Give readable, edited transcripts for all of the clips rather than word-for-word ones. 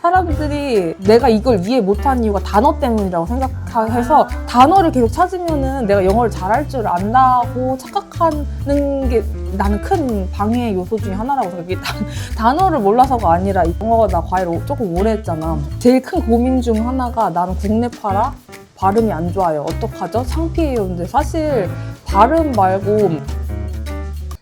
사람들이 내가 이걸 이해 못하는 이유가 단어 때문이라고 생각해서 단어를 계속 찾으면은 내가 영어를 잘할 줄 안다고 착각하는 게 나는 큰 방해 요소 중에 하나라고 생각해. 단어를 몰라서가 아니라 영어가 나 과외를 조금 오래 했잖아. 제일 큰 고민 중 하나가 나는 국내파라 발음이 안 좋아요. 어떡하죠? 창피해요. 근데 사실 발음 말고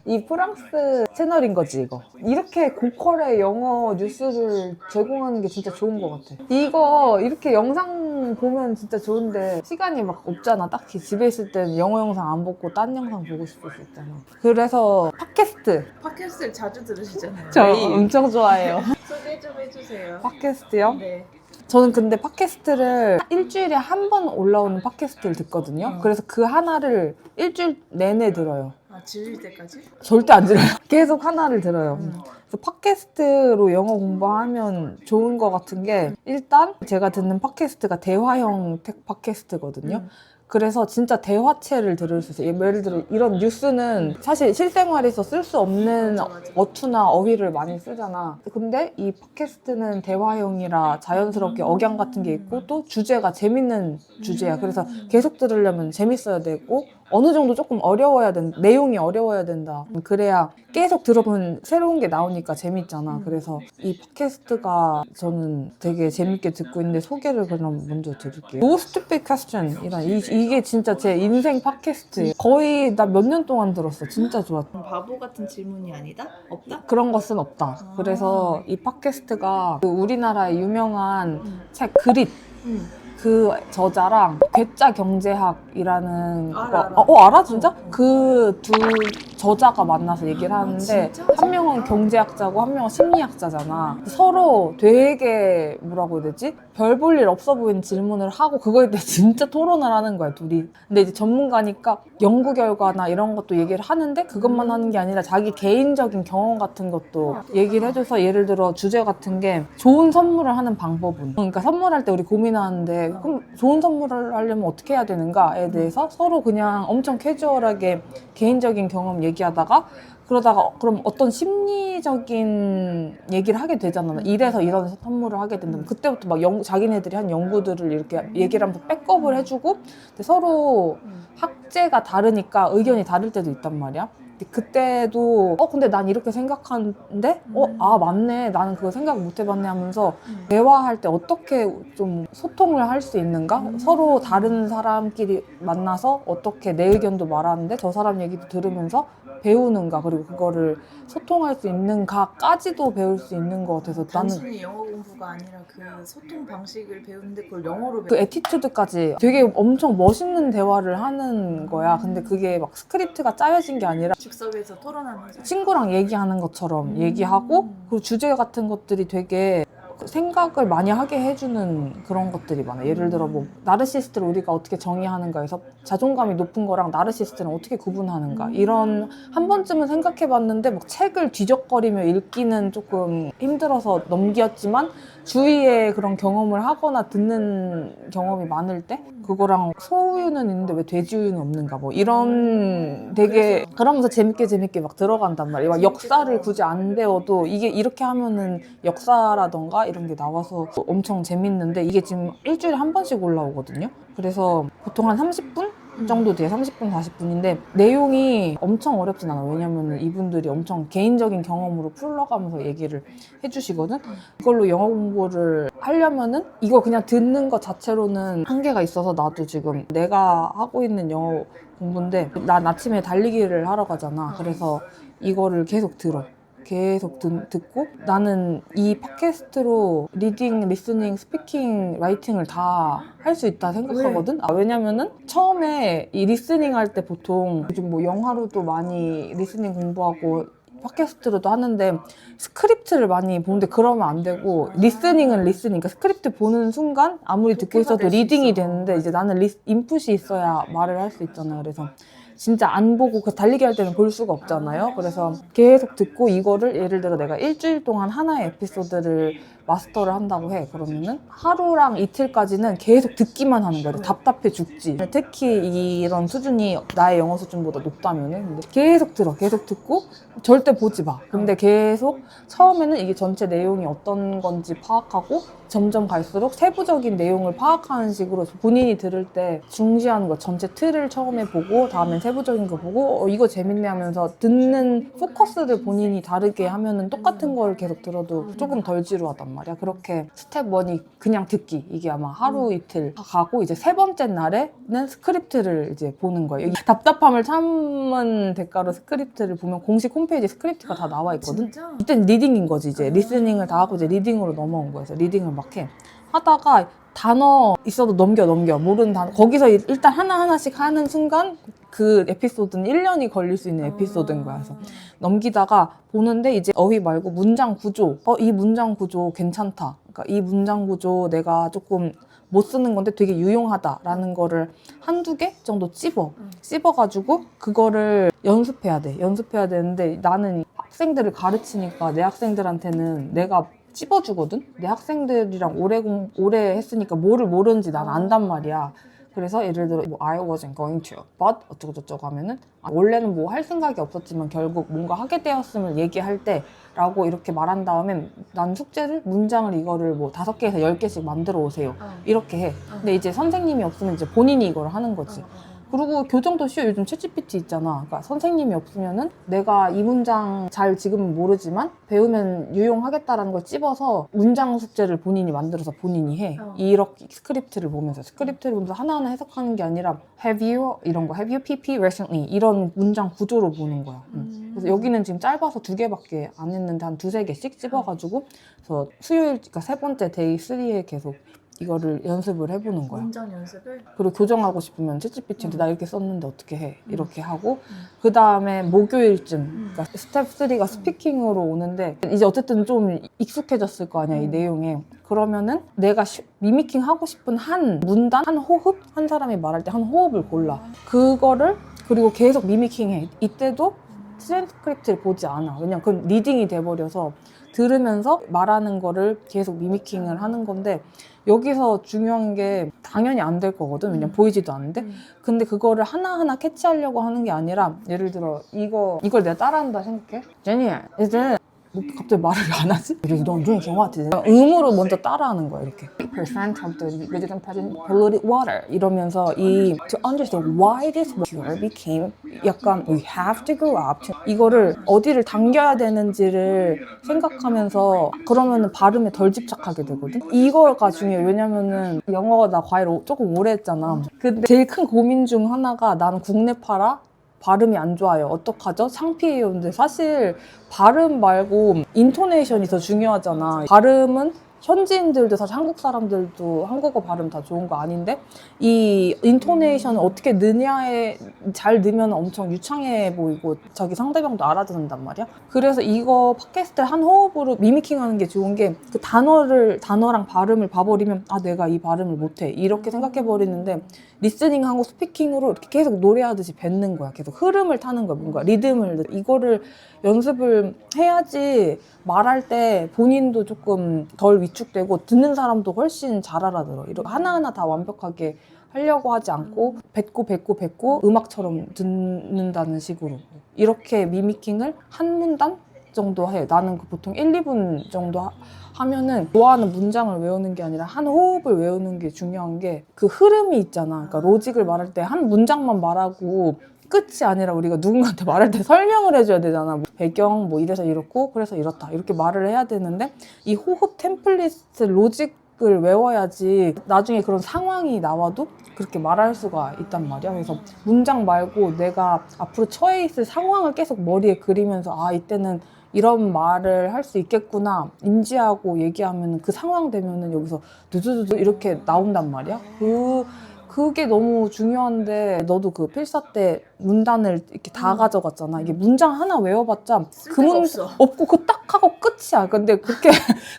이 프랑스 채널인 거지 이거. 이렇게 고퀄의 영어 뉴스를 제공하는 게 진짜 좋은 것 같아. 이거 이렇게 영상 보면 진짜 좋은데 시간이 막 없잖아. 딱히 집에 있을 때는 영어 영상 안 보고 딴 영상 보고 싶을 수 있잖아. 그래서 팟캐스트를 자주 들으시잖아요. 저 엄청 좋아해요. 소개 좀 해주세요. 팟캐스트요? 네. 저는 근데 팟캐스트를 일주일에 한 번 올라오는 팟캐스트를 듣거든요. 그래서 그 하나를 일주일 내내 들어요. 아, 질릴 때까지? 절대 안 들어요. 계속 하나를 들어요. 그래서 팟캐스트로 영어 공부하면 좋은 것 같은 게 일단 제가 듣는 팟캐스트가 대화형 팟캐스트거든요. 그래서 진짜 대화체를 들을 수 있어요. 예를 들어 이런 뉴스는 사실 실생활에서 쓸 수 없는 맞아. 어투나 어휘를 많이 쓰잖아. 근데 이 팟캐스트는 대화형이라 자연스럽게 억양 같은 게 있고 또 주제가 재밌는 주제야. 그래서 계속 들으려면 재밌어야 되고 어느 정도 조금 어려워야 된다. 내용이 어려워야 된다. 그래야 계속 들어보면 새로운 게 나오니까 재밌잖아. 그래서 이 팟캐스트가 저는 되게 재밌게 듣고 있는데 소개를 그럼 먼저 드릴게요. No Stupid Question 이란 이게 진짜 제 인생 팟캐스트예요. 거의 나 몇 년 동안 들었어. 진짜 좋아. 바보 같은 질문이 아니다? 없다? 그런 것은 없다. 그래서 이 팟캐스트가 그 우리나라의 유명한 책 그릿 그 저자랑 괴짜 경제학이라는 알아. 알아 진짜? 그 두 저자가 만나서 얘기를 하는데 진짜? 한 명은 경제학자고 한 명은 심리학자잖아. 서로 되게 뭐라고 해야 되지? 별 볼 일 없어 보이는 질문을 하고 그거에 대해 진짜 토론을 하는 거야 둘이. 근데 이제 전문가니까 연구 결과나 이런 것도 얘기를 하는데 그것만 하는 게 아니라 자기 개인적인 경험 같은 것도 얘기를 해줘서 예를 들어 주제 같은 게 좋은 선물을 하는 방법은 그러니까 선물할 때 우리 고민하는데 그럼 좋은 선물을 하려면 어떻게 해야 되는가에 대해서 서로 그냥 엄청 캐주얼하게 개인적인 경험 얘기하다가 그러다가 그럼 어떤 심리적인 얘기를 하게 되잖아. 이래서 이런 선물을 하게 된다면 그때부터 막 자기네들이 한 연구들을 이렇게 얘기를 하면서 백업을 해주고 근데 서로 학제가 다르니까 의견이 다를 때도 있단 말이야. 근데 그때도 근데 난 이렇게 생각하는데 맞네 나는 그거 생각 못 해봤네 하면서 대화할 때 어떻게 좀 소통을 할 수 있는가 서로 다른 사람끼리 만나서 어떻게 내 의견도 말하는데 저 사람 얘기도 들으면서 배우는가 그리고 그거를 소통할 수 있는가까지도 배울 수 있는 것 같아서 나는 단순히 영어 공부가 아니라 그 소통 방식을 배우는데 그걸 영어로 그 에티튜드까지 되게 엄청 멋있는 대화를 하는 거야. 근데 그게 막 스크립트가 짜여진 게 아니라 즉석에서 토론하면서 친구랑 얘기하는 것처럼 얘기하고 그리고 주제 같은 것들이 되게 생각을 많이 하게 해주는 그런 것들이 많아. 예를 들어 뭐 나르시스트를 우리가 어떻게 정의하는가 해서 자존감이 높은 거랑 나르시스트는 어떻게 구분하는가 이런 한 번쯤은 생각해봤는데 뭐 책을 뒤적거리며 읽기는 조금 힘들어서 넘겼지만 주위에 그런 경험을 하거나 듣는 경험이 많을 때 그거랑 소우유는 있는데 왜 돼지우유는 없는가 뭐 이런 되게 그러면서 재밌게 막 들어간단 말이야. 막 역사를 굳이 안 배워도 이게 이렇게 하면은 역사라던가 이런 게 나와서 엄청 재밌는데 이게 지금 일주일에 한 번씩 올라오거든요. 그래서 보통 한 30분? 정도 돼요. 30분, 40분인데 내용이 엄청 어렵진 않아. 왜냐면 이분들이 엄청 개인적인 경험으로 풀러가면서 얘기를 해주시거든. 이걸로 영어 공부를 하려면은 이거 그냥 듣는 것 자체로는 한계가 있어서 나도 지금 내가 하고 있는 영어 공부인데 난 아침에 달리기를 하러 가잖아. 그래서 이거를 계속 들어. 계속 듣고 나는 이 팟캐스트로 리딩, 리스닝, 스피킹, 라이팅을 다 할 수 있다 생각하거든. 왜냐면은 처음에 이 리스닝 할 때 보통 요즘 뭐 영화로도 많이 리스닝 공부하고 팟캐스트로도 하는데 스크립트를 많이 보는데 그러면 안 되고 리스닝은 리스닝, 그러니까 스크립트 보는 순간 아무리 듣고 있어도 리딩이 되는데 이제 나는 인풋이 있어야 말을 할 수 있잖아요. 그래서 진짜 안 보고 그 달리기 할 때는 볼 수가 없잖아요. 그래서 계속 듣고 이거를 예를 들어 내가 일주일 동안 하나의 에피소드를 마스터를 한다고 해. 그러면은 하루랑 이틀까지는 계속 듣기만 하는 거야. 답답해 죽지. 특히 이런 수준이 나의 영어 수준보다 높다면은 근데 계속 들어. 계속 듣고 절대 보지 마. 근데 계속 처음에는 이게 전체 내용이 어떤 건지 파악하고 점점 갈수록 세부적인 내용을 파악하는 식으로 본인이 들을 때 중시하는 거 전체 틀을 처음에 보고 다음엔 세부적인 거 보고 이거 재밌네 하면서 듣는 포커스를 본인이 다르게 하면은 똑같은 걸 계속 들어도 조금 덜 지루하단 말이야. 그렇게 스텝 1이 그냥 듣기 이게 아마 하루 이틀 가고 이제 세 번째 날에는 스크립트를 이제 보는 거예요. 이 답답함을 참은 대가로 스크립트를 보면 공식 홈페이지 스크립트가 다 나와 있거든. 진짜? 이때는 리딩인 거지. 이제 리스닝을 다 하고 이제 리딩으로 넘어온 거예요. 그래서 리딩을 막 해. 하다가 단어 있어도 넘겨 모르는 단어 거기서 일단 하나하나씩 하는 순간 그 에피소드는 1년이 걸릴 수 있는 에피소드인 거야. 그래서 넘기다가 보는데 이제 어휘 말고 문장 구조 이 문장 구조 괜찮다. 그러니까 이 문장 구조 내가 조금 못 쓰는 건데 되게 유용하다라는 거를 한두 개 정도 찝어가지고 그거를 연습해야 되는데 나는 학생들을 가르치니까 내 학생들한테는 내가 찝어주거든? 내 학생들이랑 오래 했으니까 뭐를 모르는지 난 안단 말이야. 그래서 예를 들어 뭐 I wasn't going to, but 어쩌고저쩌고 하면은 원래는 뭐 할 생각이 없었지만 결국 뭔가 하게 되었음을 얘기할 때 라고 이렇게 말한 다음에 난 숙제를 문장을 이거를 뭐 5개에서 10개씩 만들어 오세요. 이렇게 해. 근데 이제 선생님이 없으면 이제 본인이 이걸 하는 거지. 그리고 교정도 쉬워. 요즘 챗GPT 있잖아. 그러니까 선생님이 없으면은 내가 이 문장 잘 지금은 모르지만 배우면 유용하겠다라는 걸 찝어서 문장 숙제를 본인이 만들어서 본인이 해. 이렇게 스크립트를 보면서 하나하나 해석하는 게 아니라 have you 이런 거 have you pp recently 이런 문장 구조로 보는 거야. 그래서 여기는 지금 짧아서 2개밖에 안 했는데 한 2-3개씩 찝어가지고 그래서 수요일 그러니까 세 번째 데이 3에 계속 이거를 연습을 해보는 거야. 문장 연습을? 그리고 교정하고 싶으면 챗GPT한테 나 이렇게 썼는데 어떻게 해? 이렇게 하고 그 다음에 목요일쯤 그러니까 스텝 3가 스피킹으로 오는데 이제 어쨌든 좀 익숙해졌을 거 아니야 이 내용에. 그러면은 내가 미미킹 하고 싶은 한 문단, 한 호흡? 한 사람이 말할 때 한 호흡을 골라. 그거를 그리고 계속 미미킹해. 이때도 트랜스크립트를 보지 않아. 왜냐면 그건 리딩이 돼버려서 들으면서 말하는 거를 계속 미미킹을 하는 건데 여기서 중요한 게 당연히 안 될 거거든. 왜냐면 보이지도 않는데. 근데 그거를 하나하나 캐치하려고 하는 게 아니라 예를 들어 이걸 내가 따라한다 생각해. 제니, 이제 뭐 갑자기 말을 안 하지? 이래서 넌 drinking what? 음으로 먼저 따라하는 거야 이렇게. percent of the resident present polluted water 이러면서 to understand why this water became 약간 we have to grow up to 이거를 어디를 당겨야 되는지를 생각하면서 그러면은 발음에 덜 집착하게 되거든. 이거가 중요해. 왜냐면은 영어가 나 과외를 조금 오래 했잖아. 근데 제일 큰 고민 중 하나가 나는 국내파라 발음이 안 좋아요. 어떡하죠? 창피해요. 근데 사실 발음 말고 인토네이션이 더 중요하잖아. 발음은 현지인들도 사실 한국 사람들도 한국어 발음 다 좋은 거 아닌데 이 인토네이션을 어떻게 넣냐에 잘 넣으면 엄청 유창해 보이고 자기 상대방도 알아듣는단 말이야. 그래서 이거 팟캐스트 한 호흡으로 미미킹하는 게 좋은 게 그 단어랑 발음을 봐버리면 내가 이 발음을 못해 이렇게 생각해버리는데 리스닝하고 스피킹으로 이렇게 계속 노래하듯이 뱉는 거야. 계속 흐름을 타는 거야. 뭔가 리듬을 이거를 연습을 해야지 말할 때 본인도 조금 덜 위축되고 듣는 사람도 훨씬 잘 알아들어. 이렇게 하나하나 다 완벽하게 하려고 하지 않고 뱉고 음악처럼 듣는다는 식으로 이렇게 미미킹을 한 문단 정도 해. 나는 보통 1-2분 정도 하면은 좋아하는 문장을 외우는 게 아니라 한 호흡을 외우는 게 중요한 게 그 흐름이 있잖아. 그러니까 로직을 말할 때 한 문장만 말하고 끝이 아니라 우리가 누군가한테 말할 때 설명을 해줘야 되잖아. 뭐 배경 뭐 이래서 이렇고 그래서 이렇다 이렇게 말을 해야 되는데 이 호흡 템플릿 로직을 외워야지 나중에 그런 상황이 나와도 그렇게 말할 수가 있단 말이야. 그래서 문장 말고 내가 앞으로 처해 있을 상황을 계속 머리에 그리면서 이때는 이런 말을 할 수 있겠구나 인지하고 얘기하면 그 상황 되면은 여기서 두두두두 이렇게 나온단 말이야. 그게 너무 중요한데 너도 그 필사 때 문단을 이렇게 다 가져갔잖아. 이게 문장 하나 외워봤자 그 없고 그 딱 하고 끝이야. 근데 그렇게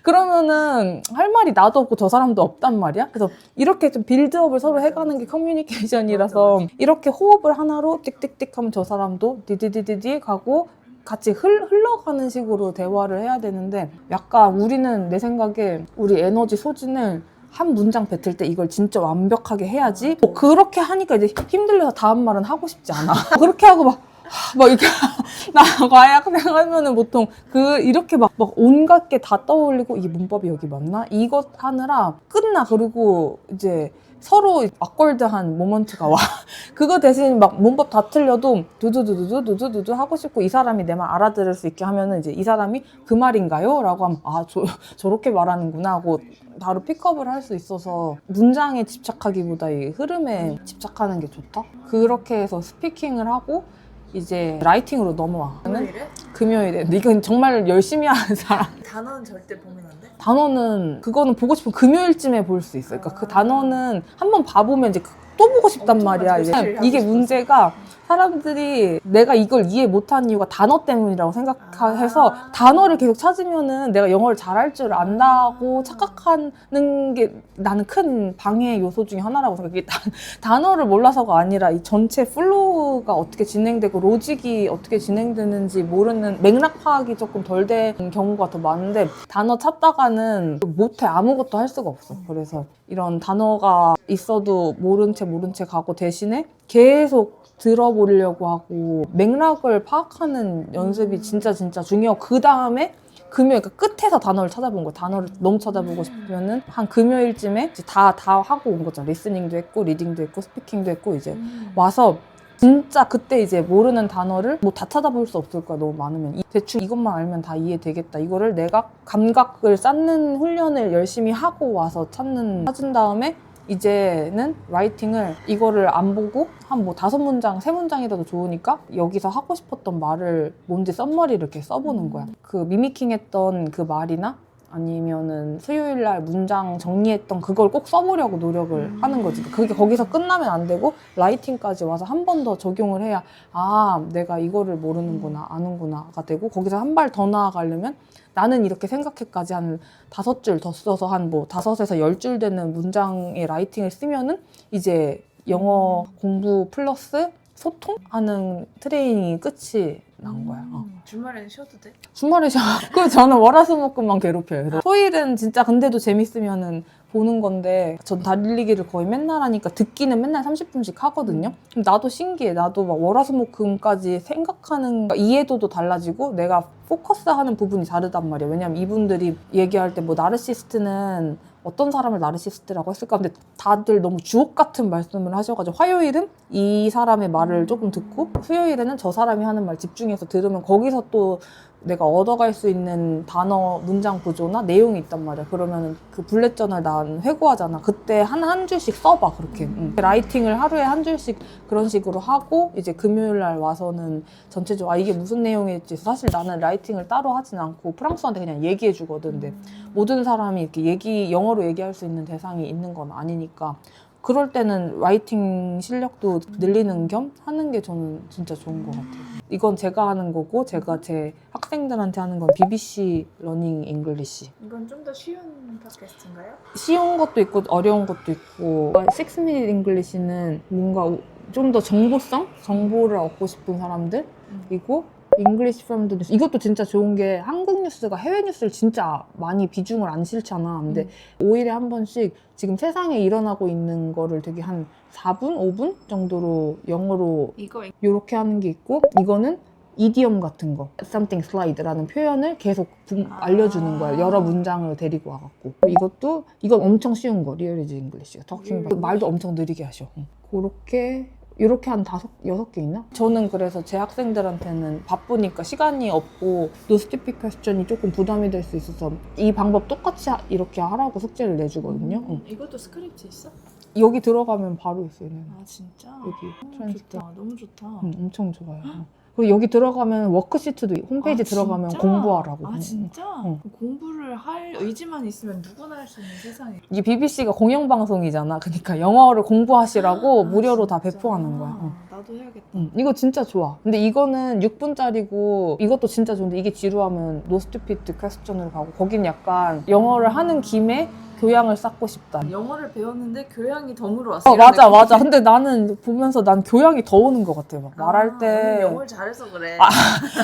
그러면은 할 말이 나도 없고 저 사람도 없단 말이야. 그래서 이렇게 좀 빌드업을 서로 해가는 게 커뮤니케이션이라서 이렇게 호흡을 하나로 띡띡띡 하면 저 사람도 디디디디디 가고 같이 흘러가는 식으로 대화를 해야 되는데 약간 우리는 내 생각에 우리 에너지 소진을 한 문장 뱉을 때 이걸 진짜 완벽하게 해야지 뭐 그렇게 하니까 이제 힘들려서 다음 말은 하고 싶지 않아. 그렇게 하고 막 이렇게 나 과외 학생하면은 보통 이렇게 막 온갖 게 다 떠올리고 이게 문법이 여기 맞나? 이것 하느라 끝나. 그리고 이제 서로 악걸드한 모먼트가 와. 그거 대신 막 문법 다 틀려도 두두두두두두두두 하고 싶고 이 사람이 내 말 알아들을 수 있게 하면은 이제 이 사람이 그 말인가요? 라고 하면 저렇게 말하는구나 하고 바로 픽업을 할 수 있어서 문장에 집착하기보다 이 흐름에 집착하는 게 좋다? 그렇게 해서 스피킹을 하고 이제 라이팅으로 넘어와. 금요일에. 이건 정말 열심히 하는 사람. 단어는 절대 보면 안 돼? 단어는 그거는 보고 싶으면 금요일쯤에 볼 수 있어. 그러니까 그 단어는 한번 봐보면 이제 또 보고 싶단 말이야. 이게 문제가 사람들이 내가 이걸 이해 못한 이유가 단어 때문이라고 생각해서 단어를 계속 찾으면은 내가 영어를 잘할 줄 안다고 착각하는 게 나는 큰 방해 요소 중에 하나라고 생각해. 단어를 몰라서가 아니라 이 전체 플로우가 어떻게 진행되고 로직이 어떻게 진행되는지 모르는 맥락 파악이 조금 덜 된 경우가 더 많은데 단어 찾다가는 못해. 아무것도 할 수가 없어. 그래서 이런 단어가 있어도 모른 채 가고 대신에 계속 들어보려고 하고 맥락을 파악하는 연습이 진짜 중요하고 그 다음에 금요일, 그러니까 끝에서 단어를 찾아본 거야. 단어를 너무 찾아보고 싶으면은 한 금요일쯤에 이제 다 하고 온 거잖아. 리스닝도 했고 리딩도 했고 스피킹도 했고 이제 와서 진짜 그때 이제 모르는 단어를 뭐 다 찾아볼 수 없을 거야. 너무 많으면 대충 이것만 알면 다 이해되겠다. 이거를 내가 감각을 쌓는 훈련을 열심히 하고 와서 찾은 다음에 이제는 라이팅을 이거를 안 보고 한 뭐 5문장, 3문장이라도 좋으니까 여기서 하고 싶었던 말을 뭔지 썸머리를 이렇게 써보는 거야. 그 미미킹했던 그 말이나 아니면은 수요일 날 문장 정리했던 그걸 꼭 써보려고 노력을 하는 거지. 그게 거기서 끝나면 안 되고 라이팅까지 와서 한 번 더 적용을 해야 내가 이거를 모르는구나, 아는구나가 되고 거기서 한 발 더 나아가려면 나는 이렇게 생각해까지 한 5줄 더 써서 한 뭐 5에서 10줄 되는 문장의 라이팅을 쓰면은 이제 영어 공부 플러스 소통하는 트레이닝이 끝이 난 거야. 주말에는 쉬어도 돼? 주말에 그래서 저는 월화수목금만 괴롭혀요. 그래서 토일은 진짜 근데도 재밌으면은 보는 건데 전 달리기를 거의 맨날 하니까 듣기는 맨날 30분씩 하거든요. 나도 신기해. 나도 막 월화수목금까지 생각하는 이해도도 달라지고 내가 포커스하는 부분이 다르단 말이야. 왜냐면 이분들이 얘기할 때 뭐 나르시스트는 어떤 사람을 나르시스트라고 했을까? 근데 다들 너무 주옥 같은 말씀을 하셔가지고 화요일은 이 사람의 말을 조금 듣고 수요일에는 저 사람이 하는 말 집중해서 들으면 거기서 또 내가 얻어갈 수 있는 단어, 문장 구조나 내용이 있단 말이야. 그러면 그 블렛저널 난 회고하잖아. 그때 한 줄씩 써봐, 그렇게. 라이팅을 하루에 한 줄씩 그런 식으로 하고 이제 금요일 날 와서는 전체적으로 이게 무슨 내용일지 사실 나는 라이팅을 따로 하진 않고 프랑스어한테 그냥 얘기해 주거든. 근데 모든 사람이 이렇게 영어로 얘기할 수 있는 대상이 있는 건 아니니까 그럴 때는 라이팅 실력도 늘리는 겸 하는 게 저는 진짜 좋은 것 같아요. 이건 제가 하는 거고 제가 제 학생들한테 하는 건 BBC 러닝 잉글리시. 이건 좀 더 쉬운 팟캐스트인가요? 쉬운 것도 있고 어려운 것도 있고 6minute 잉글리시는 뭔가 좀 더 정보를 얻고 싶은 사람들이고 English from the news. 이것도 진짜 좋은 게 한국 뉴스가 해외 뉴스를 진짜 많이 비중을 안 실잖아. 근데 5일에 한 번씩 지금 세상에 일어나고 있는 거를 되게 한 4분, 5분 정도로 영어로 이렇게 하는 게 있고 이거는 이디엄 같은 거 something slide라는 표현을 계속 알려주는 거야. 여러 문장을 데리고 와갖고 이건 엄청 쉬운 거 리얼리즈 잉글리시가 말도 엄청 느리게 하셔. 이렇게 한 5개 있나? 저는 그래서 제 학생들한테는 바쁘니까 시간이 없고 노스피픽 퀘스천이 조금 부담이 될 수 있어서 이 방법 똑같이 이렇게 하라고 숙제를 내주거든요. 이것도 스크립트 있어? 여기 들어가면 바로 있어요. 진짜? 여기 좋다. 너무 좋다. 엄청 좋아요. 그리고 여기 들어가면 워크시트도 홈페이지 들어가면 진짜? 공부하라고. 진짜? 공부를 할 의지만 있으면 누구나 할 수 있는 세상에. 이게 BBC가 공영방송이잖아. 그러니까 영어를 공부하시라고 무료로 다 배포하는 거야. 나도 해야겠다. 이거 진짜 좋아. 근데 이거는 6분짜리고 이것도 진짜 좋은데 이게 지루하면 노스피픽 퀘스천으로 가고 거긴 약간 영어를 하는 김에 교양을 쌓고 싶다. 영어를 배웠는데 교양이 덤으로 왔어. 맞아 맞아. 근데 나는 보면서 난 교양이 더 오는 것 같아요. 막 말할 때 영어를 잘해서 그래.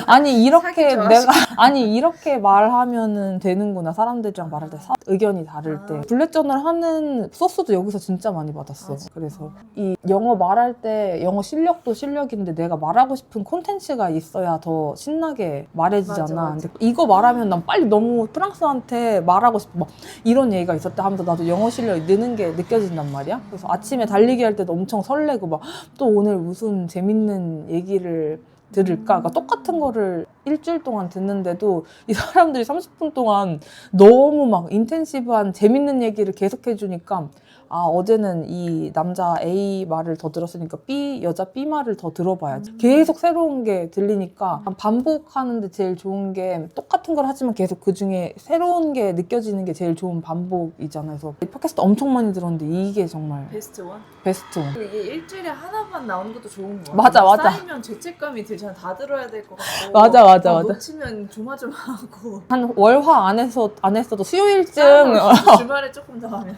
아니 이렇게 사기 내가 아니 이렇게 말하면은 되는구나. 사람들이랑 말할 때 의견이 다를 때 블랙 저널 하는 소스도 여기서 진짜 많이 받았어. 그래서 이 영어 말할 때 영어 실력도 실력인데 내가 말하고 싶은 콘텐츠가 있어야 더 신나게 말해지잖아. 맞아. 근데 이거 말하면 난 빨리 너무 프랑스한테 말하고 싶어. 막 이런 얘기가 있었다 하면서 나도 영어 실력이 느는 게 느껴진단 말이야. 그래서 아침에 달리기 할 때도 엄청 설레고 막 또 오늘 무슨 재밌는 얘기를 들을까? 그러니까 똑같은 거를 일주일 동안 듣는데도 이 사람들이 30분 동안 너무 막 인텐시브한 재밌는 얘기를 계속 해주니까 아 어제는 이 남자 A 말을 더 들었으니까 여자 B 말을 더 들어봐야지. 계속 새로운 게 들리니까 반복하는데 제일 좋은 게 똑같은 걸 하지만 계속 그중에 새로운 게 느껴지는 게 제일 좋은 반복이잖아요. 그래서 이 팟캐스트 엄청 많이 들었는데 이게 정말 베스트 원? 베스트 원. 이게 일주일에 하나만 나오는 것도 좋은 거야. 맞아, 맞아. 쌓이면 죄책감이 들잖아. 다 들어야 될 것 같고. 맞아. 놓치면 조마조마하고. 한 월화 안 했어도 수요일쯤 주말에 조금 더 하면.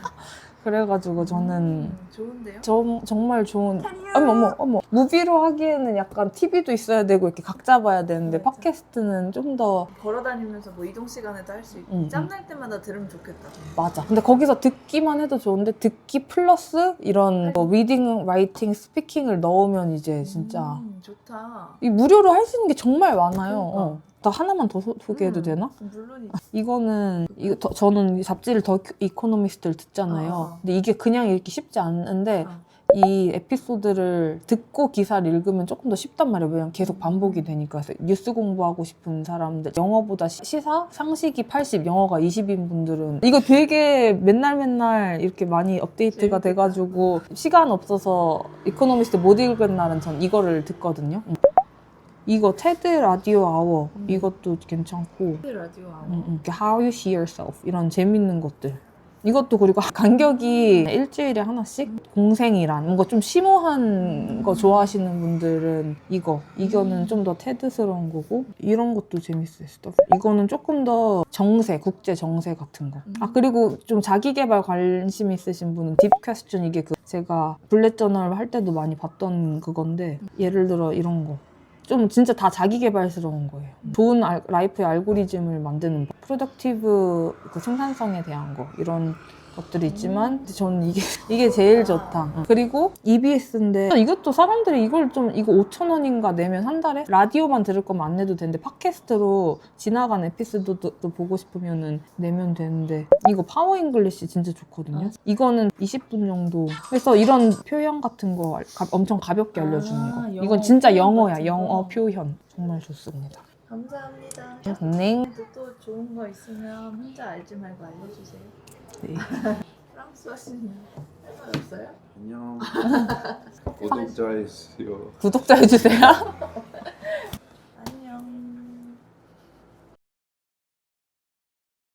그래가지고 저는 좋은데요? 정말 좋은 어머 무비로 하기에는 약간 TV도 있어야 되고 이렇게 각 잡아야 되는데 맞아. 팟캐스트는 좀 더 걸어다니면서 뭐 이동 시간에도 할 수 있고 짬날 때마다 들으면 좋겠다. 맞아. 근데 거기서 듣기만 해도 좋은데 듣기 플러스 이런 뭐 리딩, 라이팅, 스피킹을 넣으면 이제 진짜 좋다. 이 무료로 할 수 있는 게 정말 많아요. 그러니까. 나 하나만 더 소개해도 되나? 물론이지. 이거는 저는 잡지를 더 이코노미스트를 듣잖아요. 근데 이게 그냥 읽기 쉽지 않은데 이 에피소드를 듣고 기사를 읽으면 조금 더 쉽단 말이에요. 왜냐면 계속 반복이 되니까. 그래서 뉴스 공부하고 싶은 사람들, 영어보다 시사, 상식이 80, 영어가 20인 분들은 이거 되게 맨날 이렇게 많이 업데이트가 돼가지고 시간 없어서 이코노미스트 못 읽은 날은 전 이거를 듣거든요. 이거 테드 라디오 아워 이것도 괜찮고 테드 라디오 아워. How you see yourself 이런 재밌는 것들 이것도 그리고 간격이 일주일에 하나씩 공생이란 뭔가 좀 심오한 거 좋아하시는 분들은 이거는 좀 더 테드스러운 거고 이런 것도 재밌어요. 이거는 조금 더 국제 정세 같은 거. 그리고 좀 자기 개발 관심 있으신 분은 딥 퀘스천 이게 제가 블랙 저널 할 때도 많이 봤던 그건데 예를 들어 이런 거. 좀 진짜 다 자기개발스러운 거예요. 좋은 라이프의 알고리즘을 만드는 거, 프로덕티브 생산성에 대한 거 이런 것들이 있지만 저는 이게 제일 좋다. 그리고 EBS인데 이것도 사람들이 이거 5,000원인가 내면 한 달에 라디오만 들을 거면 안 내도 되는데 팟캐스트로 지나간 에피소드도 보고 싶으면은 내면 되는데 이거 파워 잉글리시 진짜 좋거든요. 이거는 20분 정도 해서 이런 표현 같은 거 엄청 가볍게 알려주는 거. 이건 진짜 영어야. 영어 표현 정말 좋습니다. 감사합니다. 네. 또 좋은 거 있으면 혼자 알지 말고 알려주세요. 네. 프랑스어 씨는 할말없어요? 안녕. 구독자 해주세요. 구독자 해주세요.